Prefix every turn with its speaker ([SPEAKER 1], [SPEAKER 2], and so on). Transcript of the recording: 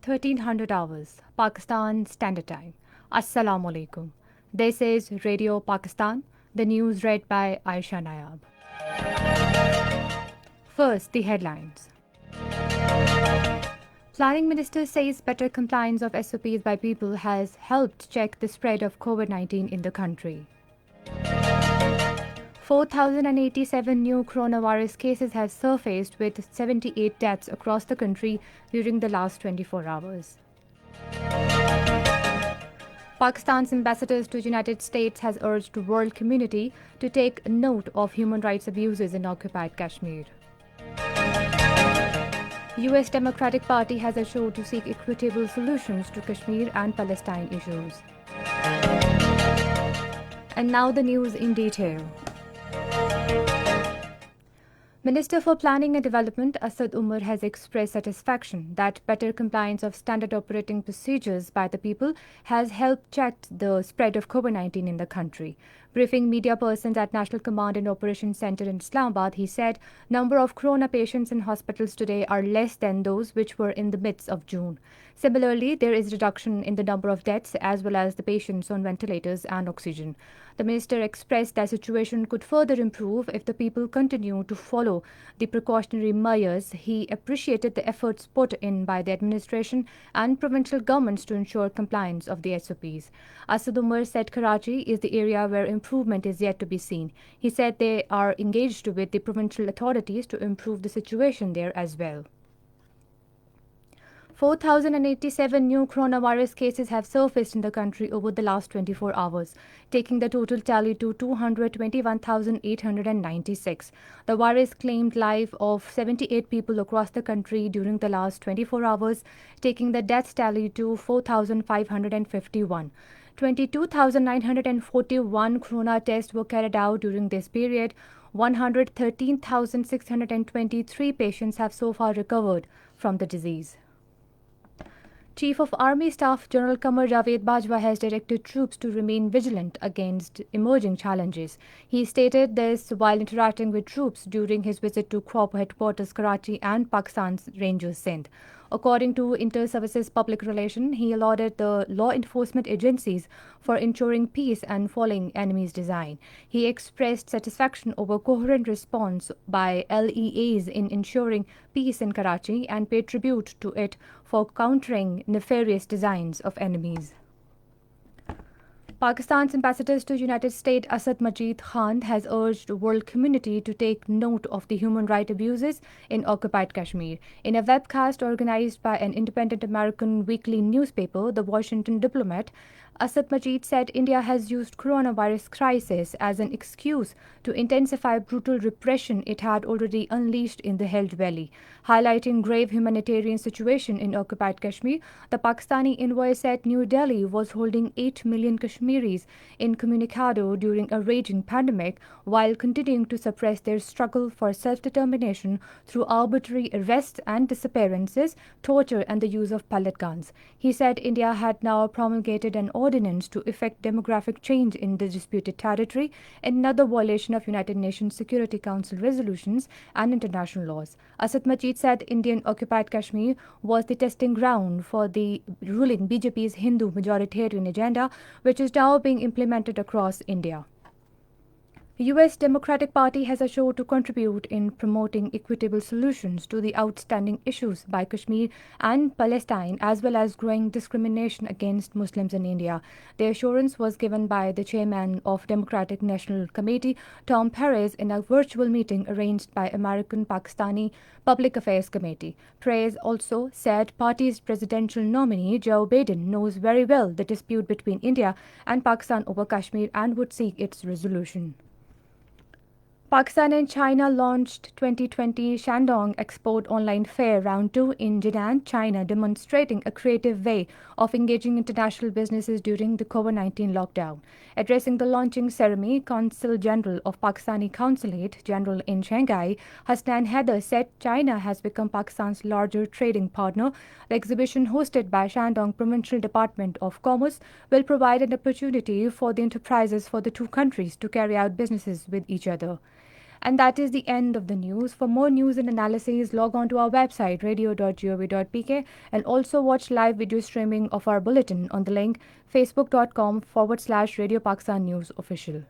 [SPEAKER 1] 1300 hours, Pakistan Standard Time. Assalamu alaikum. This is Radio Pakistan, the news read by Aisha Nayab. First, the headlines. Planning Minister says better compliance of SOPs by people has helped check the spread of COVID-19 in the country. 4,087 new coronavirus cases have surfaced with 78 deaths across the country during the last 24 hours. Pakistan's ambassadors to the United States has urged the world community to take note of human rights abuses in occupied Kashmir. US Democratic Party has assured to seek equitable solutions to Kashmir and Palestine issues. And now the news in detail. Minister for Planning and Development Asad Umar has expressed satisfaction that better compliance of standard operating procedures by the people has helped check the spread of COVID-19 in the country. Briefing media persons at National Command and Operations Centre in Islamabad, he said number of corona patients in hospitals today are less than those which were in the midst of June. Similarly, there is reduction in the number of deaths as well as the patients on ventilators and oxygen. The minister expressed that situation could further improve if the people continue to follow the precautionary measures. He appreciated the efforts put in by the administration and provincial governments to ensure compliance of the SOPs. Asad Umar said Karachi is the area where improvement is yet to be seen. He said they are engaged with the provincial authorities to improve the situation there as well. 4,087 new coronavirus cases have surfaced in the country over the last 24 hours, taking the total tally to 221,896. The virus claimed life of 78 people across the country during the last 24 hours, taking the death tally to 4,551. 22,941 corona tests were carried out during this period. 113,623 patients have so far recovered from the disease. Chief of Army Staff General Qamar Javed Bajwa has directed troops to remain vigilant against emerging challenges. He stated this while interacting with troops during his visit to Corps headquarters Karachi and Pakistan's Rangers Sindh. According to Inter-Services Public Relations, he lauded the law enforcement agencies for ensuring peace and following enemy's design. He expressed satisfaction over coherent response by LEAs in ensuring peace in Karachi and paid tribute to it for countering nefarious designs of enemies. Pakistan's ambassador to the United States Asad Majid Khan has urged the world community to take note of the human rights abuses in occupied Kashmir. In a webcast organized by an independent American weekly newspaper, The Washington Diplomat, Asad Majid said India has used coronavirus crisis as an excuse to intensify brutal repression it had already unleashed in the Hind Valley. Highlighting grave humanitarian situation in occupied Kashmir, the Pakistani envoy said New Delhi was holding 8 million Kashmiris incommunicado during a raging pandemic while continuing to suppress their struggle for self-determination through arbitrary arrests and disappearances, torture and the use of pellet guns. He said India had now promulgated an ordinance to effect demographic change in the disputed territory, another violation of United Nations Security Council resolutions and international laws. Asad Majid said Indian occupied Kashmir was the testing ground for the ruling BJP's Hindu majoritarian agenda, which is now being implemented across India. The US Democratic Party has assured to contribute in promoting equitable solutions to the outstanding issues by Kashmir and Palestine, as well as growing discrimination against Muslims in India. The assurance was given by the chairman of Democratic National Committee, Tom Perez, in a virtual meeting arranged by American Pakistani Public Affairs Committee. Perez also said party's presidential nominee Joe Biden knows very well the dispute between India and Pakistan over Kashmir and would seek its resolution. Pakistan and China launched 2020 Shandong Export Online Fair Round 2 in Jinan, China, demonstrating a creative way of engaging international businesses during the COVID-19 lockdown. Addressing the launching ceremony, Consul General of Pakistani Consulate General in Shanghai, Hasnan Haider, said China has become Pakistan's larger trading partner. The exhibition, hosted by Shandong Provincial Department of Commerce, will provide an opportunity for the enterprises for the two countries to carry out businesses with each other. And that is the end of the news. For more news and analysis, log on to our website radio.gov.pk and also watch live video streaming of our bulletin on the link facebook.com/Radio Pakistan News Official.